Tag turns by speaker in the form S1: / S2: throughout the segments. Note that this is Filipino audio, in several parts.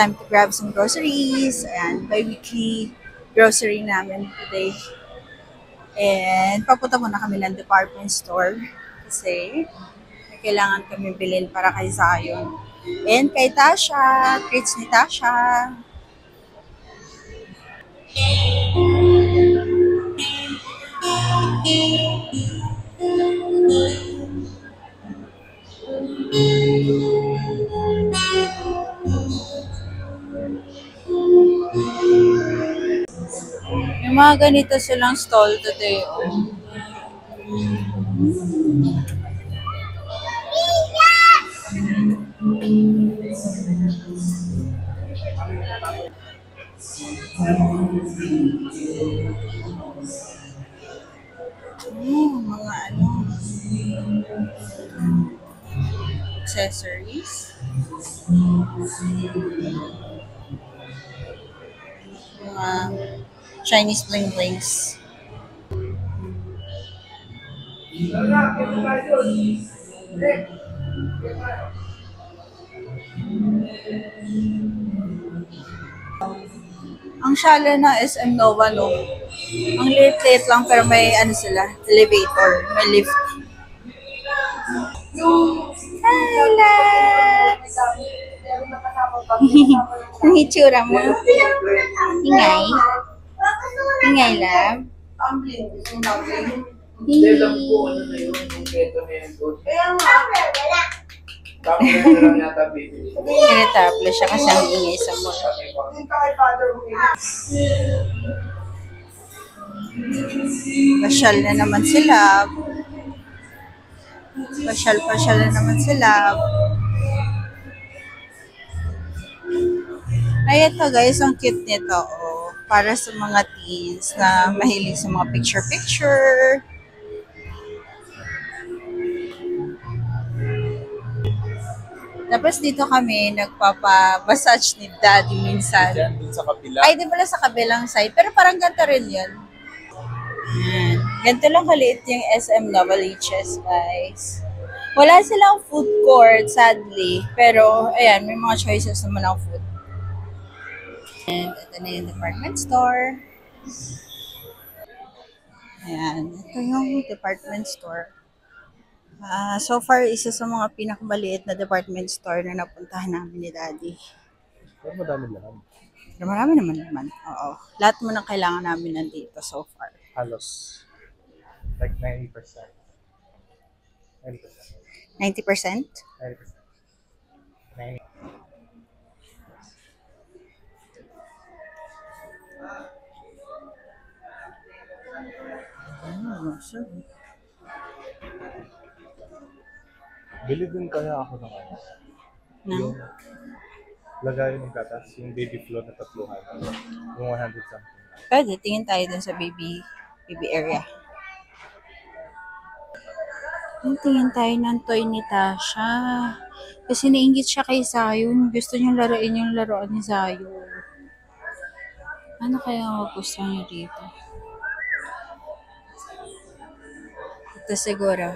S1: time to grab some groceries. And bi-weekly grocery namin today. And papunta muna kami ng department store kasi may kailangan kami bilhin para kay Zion. And kay Tasha, treats ni Tasha. May mga ganito silang stall today. Mga ano, accessories. Mga Chinese bling blings. Ang shala ng SM Nova, no? Ang liit-liit lang pero may ano sila, elevator, may lift. Hala! Ang hitsura mo. Ingay. Ingay lang. Irritable siya kasi ang ingay sa mall. Pasyal na naman sila. Pasyal na naman sila. Ay, ito guys, ang cute nito. Oh, para sa mga teens na mahilig sa mga picture-picture. Tapos dito kami nagpapa-massage ni Daddy minsan.
S2: Diyan, dun sa kabila.
S1: Ay, di pala sa kabilang side. Pero parang ganito rin yun. Yan. Ganito lang kaliit yung SM Novaliches, guys. Wala silang food court, sadly. Pero, ayan, may mga choices naman ng food. And ito na yung department store. Ayan. Ito yung department store. So far, isa sa mga pinakamaliit na department store na napuntahan namin ni Daddy.
S2: Pero madami lang.
S1: Pero marami naman. Oo. Lahat mo ng kailangan namin nandito so far.
S2: Halos. Like 90%. 90%.
S1: 90%?
S2: 90%. 90%.
S1: Sure.
S2: Bili din kaya ako ng ano. Yung lagay ng gatas, yung baby flow na tatluhan. Yung 100 something.
S1: Pwede, tingin tayo dun sa baby area. Tingin tayo ng toy ni Tasha. Kasi nainggit siya kay Zion. Gusto niyang laruin yung laruan ni Zion. Ano kaya ang gusto niya dito? Ito siguro.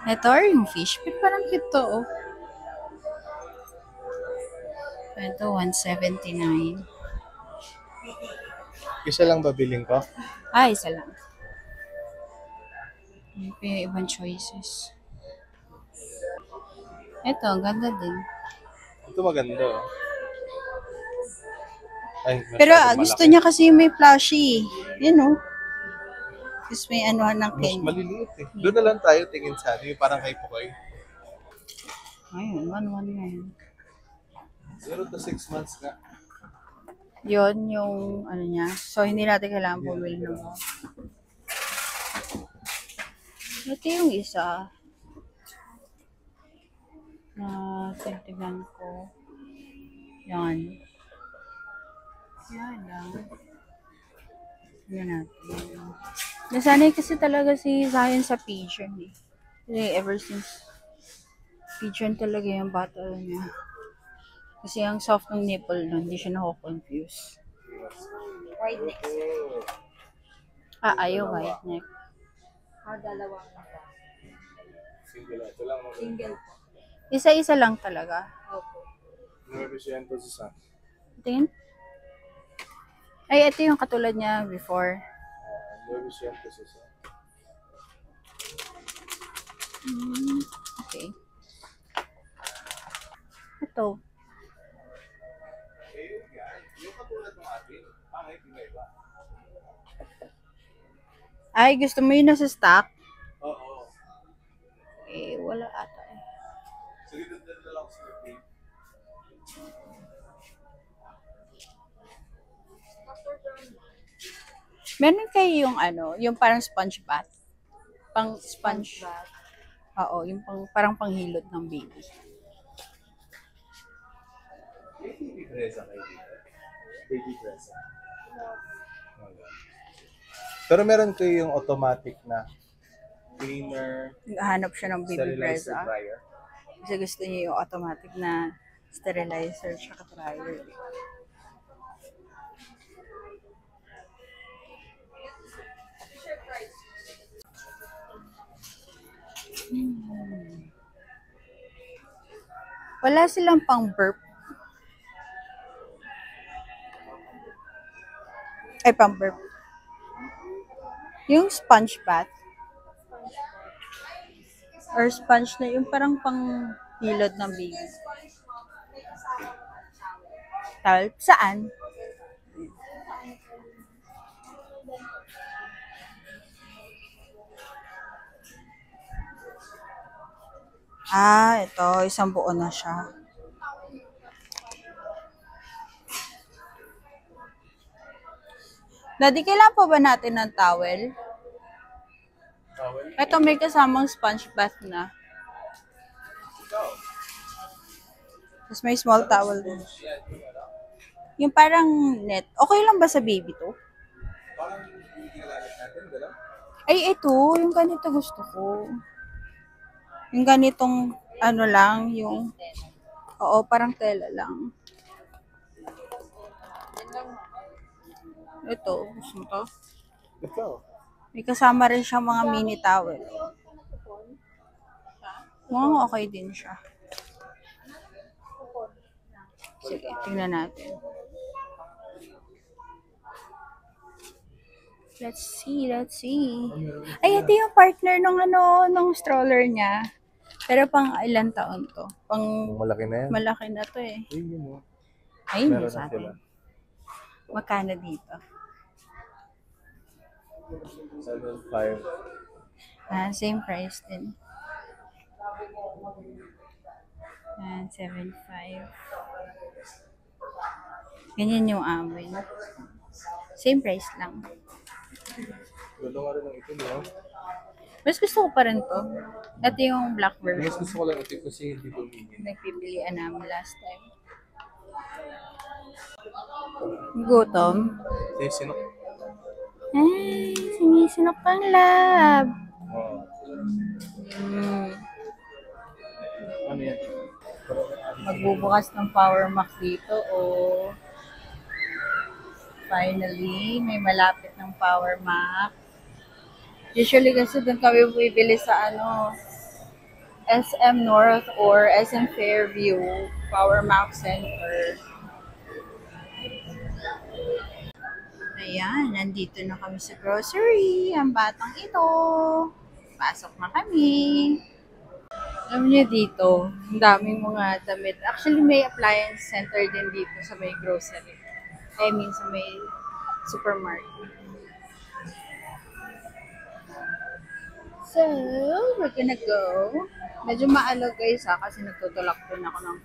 S1: Ito or yung fish. Pero parang cute to, oh. Ito, 179.
S2: Isa lang babiling ko?
S1: Isa lang. May pa yung ibang choices. Ito, ang ganda din.
S2: Ito maganda. Ay,
S1: Pero
S2: masyadong
S1: gusto
S2: malaki.
S1: niya kasi may plushie. Yun, oh. Tapos may anuhan ng
S2: Mas
S1: candy.
S2: maliliit eh. Doon na lang tayo tingin sa ano, yung parang kay Pukoy.
S1: Ayun, 1-1 na yun.
S2: 0 to 6 months nga.
S1: Yun yung ano niya. So, hindi natin kailangan bumili ng mga. Ito yung isa na tintignan ko. Yan. Yan lang. Yan natin. Nasanay kasi talaga si Zion sa pigeon eh. Kasi ever since pigeon talaga yung battle niya. Kasi ang soft ng nipple nun, hindi siya nako-confuse. Wide neck. Ayaw wide neck. Dalawa.
S2: Single ito lang.
S1: Single po. Isa-isa lang talaga. Opo.
S2: 900 isa.
S1: Tingin. Ay, ito yung katulad niya before.
S2: 900 isa.
S1: Okay. Ito.
S2: Yung katulad ng atin, pangit yung iba.
S1: Ay, gusto mo yun nasa stock?
S2: Oo.
S1: Eh, wala ata eh.
S2: Sige, dagdag na lang sa tape.
S1: Meron kayo yung ano, yung parang sponge bath. Pang sponge. Oo, yung parang panghilot ng baby.
S2: May baby presa kayo dito. Baby presa. Pero meron kayo yung automatic na cleaner,
S1: Naghahanap siya ng baby
S2: sterilizer
S1: breza.
S2: dryer.
S1: Kasi gusto niya yung automatic na sterilizer tsaka dryer. Wala silang pang burp. Ay, pang burp. Yung sponge bath. Or sponge na yung parang pang hilod ng baby. Towel? Saan? Ah, ito. Isang buo na siya. Daddy, kailangan pa ba natin ng towel?
S2: Towel?
S1: Ito may kasamang sponge bath na.
S2: Ikaw.
S1: Tapos may small towel din. Yung parang net. Okay lang ba sa baby to?
S2: Parang yung ginagamit natin, gano'n?
S1: Ay, ito. Yung ganito gusto ko. Yung ganitong ano lang, yung... Oo, parang tela lang. Ito, gusto mo to?
S2: Ikaw.
S1: May kasama rin siya mga mini towel. Mukhang okay din siya. Sige, tingnan natin. Let's see, let's see. Ay, ito yung partner nung ano, nung stroller niya. Pero pang ilang taon to? Pang
S2: Malaki na yan.
S1: malaki na to eh.
S2: Ay, yun o.
S1: Ayun
S2: Meron
S1: na sa
S2: na sila.
S1: atin. Magkano dito?
S2: 7.5.
S1: Ah, same price din. And 7.5. Ganyan yung amin. Same price lang.
S2: Ganda nga rin ang itim, no?
S1: Mas gusto ko pa rin to. Ito yung black
S2: Mas
S1: version.
S2: gusto ko lang itim kasi hindi tumingin.
S1: Nagpipilian namin last time. Gutom.
S2: Eh, sino?
S1: Ay, sinisinok pang lab.
S2: Oo. Ano yan?
S1: Magbubukas ng Power Mac dito o finally may malapit ng Power Mac. Usually kasi doon kami bumibili sa ano SM North or SM Fairview Power Mac Center. Ayan, nandito na kami sa grocery. Ang batang ito. Pasok na kami. Alam niyo dito, ang daming mga damit. Actually, may appliance center din dito sa may grocery. I mean, sa may supermarket. So, we're gonna go. Medyo maalog guys kasi nagtutulak din ako ng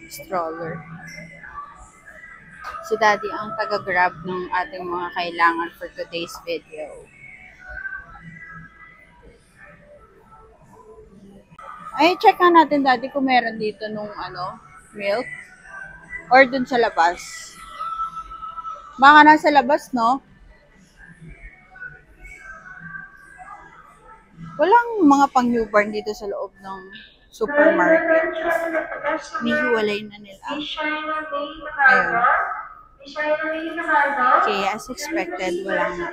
S1: stroller. Si Daddy ang taga-grab ng ating mga kailangan for today's video. Ay, check nga natin Daddy kung meron dito nung ano, milk. Or dun sa labas. Baka nasa labas, no? Walang mga pang-newborn dito sa loob ng supermarket. Nihiwalay na nila. Ayun. Okay, as expected, wala nga.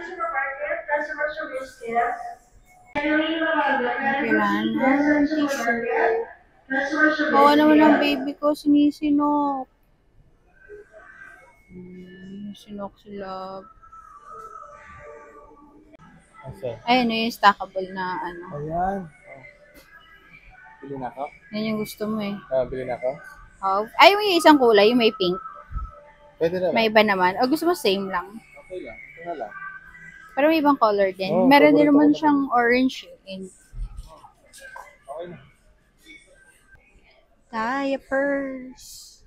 S1: Kailangan, t-shirt. Bawa naman ang baby ko, sinisinok. Sinoxylab.
S2: Asa?
S1: Ayun, yung stackable na ano.
S2: Ayan. Bili na ako?
S1: Yan yung gusto mo eh.
S2: Bili na ako?
S1: Oh. Ay, yung isang kulay, yung may pink.
S2: Pwede na
S1: May
S2: lang.
S1: iba naman. O gusto mo same lang?
S2: Okay lang. Ito na lang.
S1: Pero may ibang color din.
S2: Oo,
S1: Meron din
S2: paborito
S1: naman
S2: ko
S1: siyang orange. In
S2: Okay na.
S1: diapers.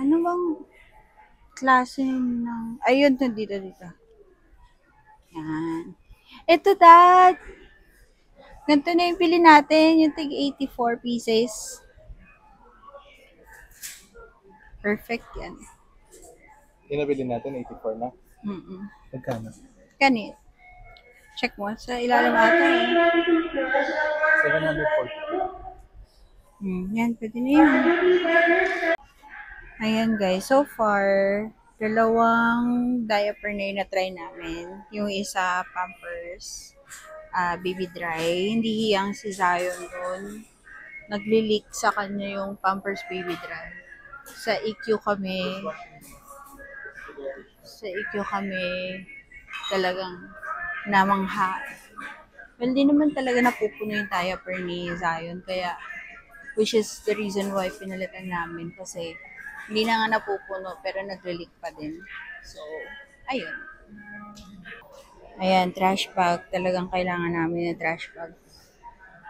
S1: Ano bang klase ng... Ayun, dito. Yan. Ito, Dad. Ganito na yung pili natin. Yung tig 84 pieces. Perfect yan.
S2: Inabili natin, 84 na. Magkano?
S1: Ganit. Check mo. Sa ilalim ata eh.
S2: 740.
S1: Yan, pwede na yan. Ayan guys, so far, dalawang diaper na yung na-try namin. Yung isa, Pampers, Baby Dry. Hindi hiyang si Zion doon. Nagli-leak sa kanya yung Pampers Baby Dry. Sa EQ kami talagang namangha. Well, di naman talaga napupuno yung diaper ni Zion. Kaya, which is the reason why pinalitan namin. Kasi, hindi na nga napupuno, pero nag-leak pa din. So, ayun. Ayan, trash bag. Talagang kailangan namin ng trash bag.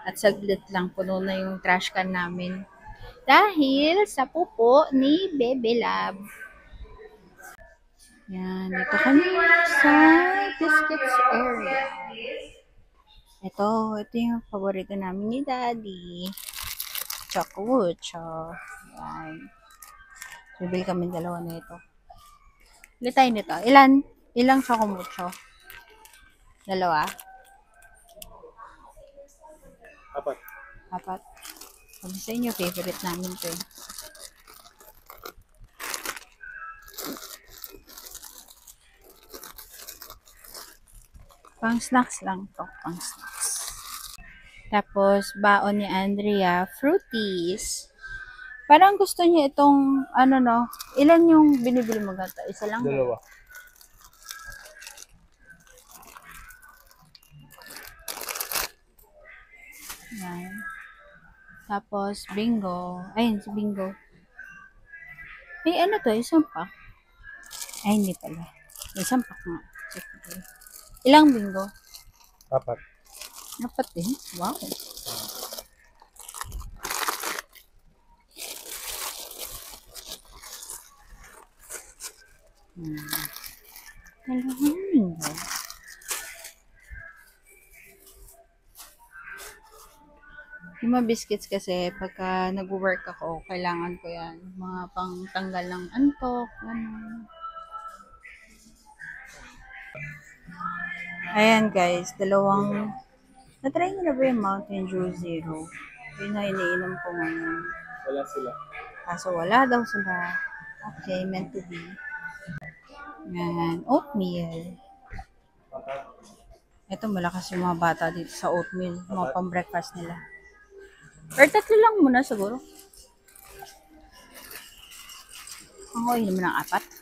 S1: At saglit lang, puno na yung trash can namin. Dahil sa pupo ni Bebe Lab. Yan, dito kami sa biscuits area. Ito yung paborito namin ni Daddy. Choco. Yan. Bibili kami dalawa na ito. Bili tayo nito. Ilang chocomucho? Dalawa? Apat. Sabi sa inyo, favorite namin ito eh. Pang snacks lang to. Pang snacks. Tapos, baon ni Andrea, fruities. Parang gusto niya itong, ilan yung binibili mo ganito? Isa lang?
S2: Dalawa.
S1: Yan. Tapos, bingo. Ayun, si bingo. May ano to? Isang pack? Ay, hindi pala. Isang pack nga. Check ko. Ilang bingo?
S2: 4.
S1: Apat eh. Wow. Dalawang bingo. Yung mga biscuits kasi, pagka nag-work ako, kailangan ko yan. Mga pang tanggal ng antok, ganun. Ayan guys, dalawang... Na-try nyo na ba yung Mountain Dew Zero? Yun na iniinom ko ngayon.
S2: Wala sila.
S1: Kaso wala daw sila. Okay, meant to be. Yan, oatmeal. Ito, malakas yung mga bata dito sa oatmeal. Mga pang-breakfast nila. Or 3 lang muna siguro. Ako, inom ng 4.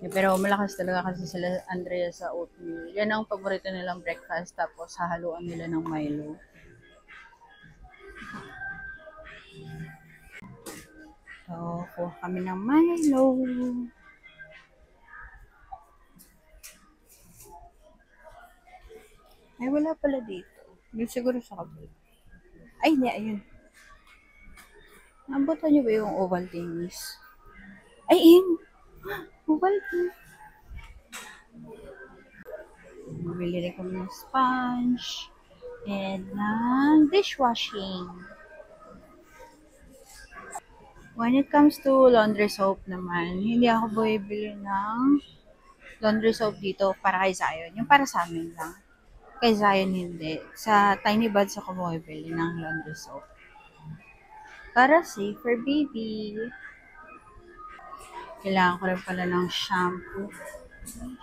S1: Pero malakas talaga kasi sila Andrea sa oatmeal. Yan ang paborito nilang breakfast. Tapos hahaluan nila ng Milo. So, kuha kami ng Milo. Ay, wala pala dito. Dito siguro sa kabila. Ay, hindi. Ayun. Nabutan niyo ba yung Ovaltines? Ay, yun. Ovaltines. Bumili rin kami ng sponge and ng dishwashing. When it comes to laundry soap naman, hindi ako bumibili ng laundry soap dito para kay Zion. Yung para sa amin lang. Kay Zion hindi. Sa Tiny Buds ako bumibili ng laundry soap. Para safer baby. Kailangan ko rin pala ng shampoo.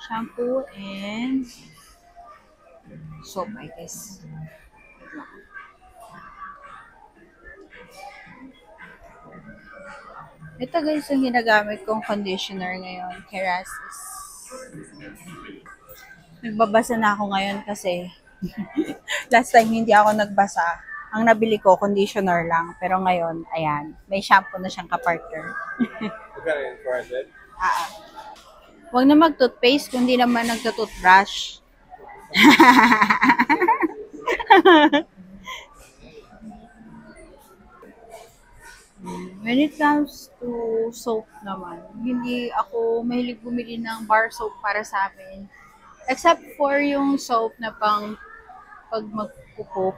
S1: Shampoo and soap, I guess. Ito guys, yung ginagamit kong conditioner ngayon, Kerasis. Nagbabasa na ako ngayon kasi last time hindi ako nagbasa. Ang nabili ko, conditioner lang. Pero ngayon, ayan, may shampoo na siyang kapartner.
S2: Magkano yun? 400?
S1: Huwag na mag-toothpaste, kundi naman nagta-toothbrush. When it comes to soap naman, hindi ako mahilig bumili ng bar soap para sa amin. Except for yung soap na pang pag magpupop.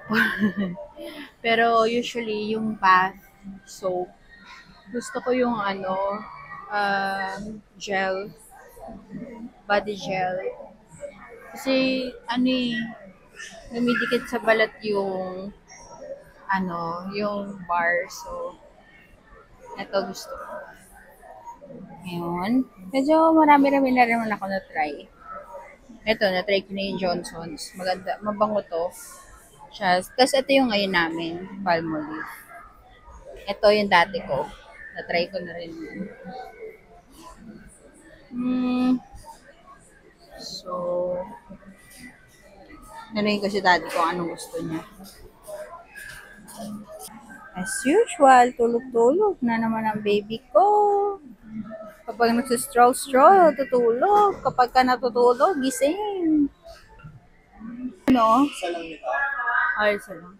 S1: Pero usually yung bath soap, gusto ko yung gel, body gel. Kasi dumidikit sa balat yung yung bar. So, ito gusto ko. Ngayon, medyo marami-rami na rin ako na-try. Ito, na-try ko na yung Johnson's. Maganda, mabango to. Tapos ito yung ngayon namin, Palmolive. Ito yung dati ko. Na-try ko na rin. So, nanayin ko si daddy kung anong gusto niya. As usual, tulog-tulog na naman ang baby ko. Kapag nagsistroll-stroll, tutulog. Kapag ka natutulog, gising. Ano?
S2: Isa lang nito.
S1: Ay, isa lang.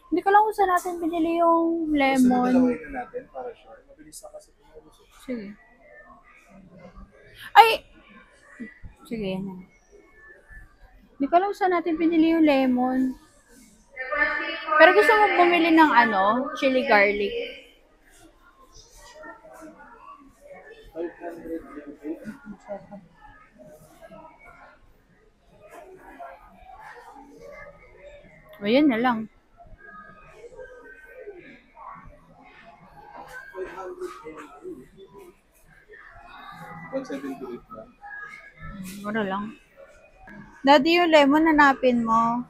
S1: Hindi ko lang kung saan natin binili yung
S2: Gusto
S1: lemon.
S2: dalawin na natin para sure. Mabilis na kasi tumulog.
S1: Sige. Ay! Sige, yan na. Hindi ko lang kung saan natin binili yung lemon. Pero gusto mo bumili ng chili garlic.
S2: 500.
S1: O, yun na lang.
S2: 178 lang.
S1: Mura lang. Daddy, yung lemon, hanapin mo.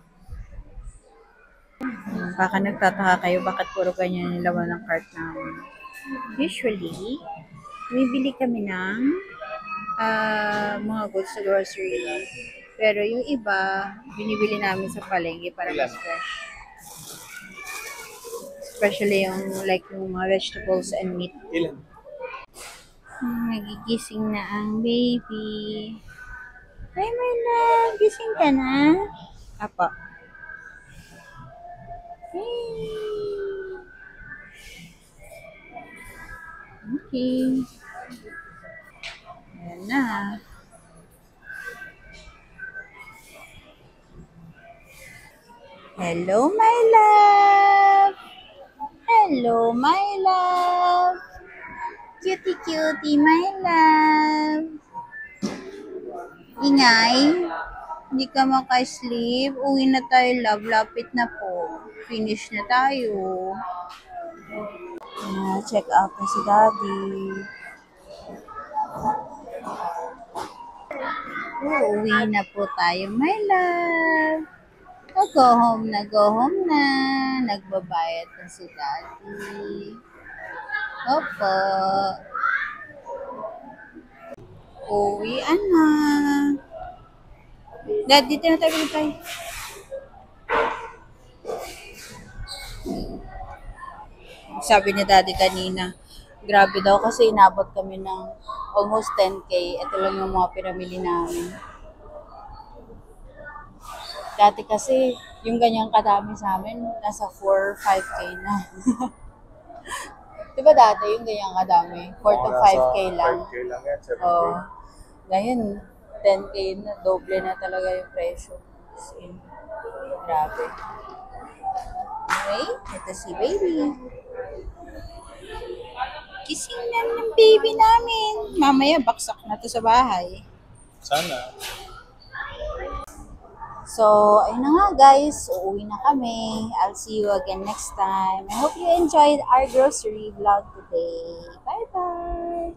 S1: Baka nagtataka kayo bakit puro ganyan yung laman ng cart namin. Usually, bumibili kami ng mga goods sa grocery. Pero yung iba, binibili namin sa palengke para mas fresh. Especially yung yung mga vegetables and meat.
S2: Ilan?
S1: Nagigising na ang baby. Ay, my love, gising ka na? Apo. Okay. Ayan na. Hello, my love. Hello, my love. Cutie, cutie, my love. Ingay. Hindi ka maka-sleep. Uwi na tayo, love. Lapit na po. Finish na tayo. Check out na si daddy. Uuwi na po tayo, my love. Go home na, go home na. Nagbabayad na si daddy. Opo. Uwi na. Dad, dito na tayo tayo. Sabi ni daddy kanina, grabe daw kasi inabot kami ng almost 10K. Ito lang yung mga pinamili namin. Dati kasi, yung ganyang kadami sa amin, nasa 4-5K na. Diba dati yung ganyang kadami? 4 to 5K lang.
S2: 5K lang yan, 7K.
S1: Oo. Ngayon, 10K na, doble na talaga yung presyo. Grabe. Anyway, ito si baby. Kissing na ng baby namin. Mamaya, baksak na to sa bahay.
S2: Sana.
S1: So, ayun na nga guys. Uuwi na kami. I'll see you again next time. I hope you enjoyed our grocery vlog today. Bye-bye!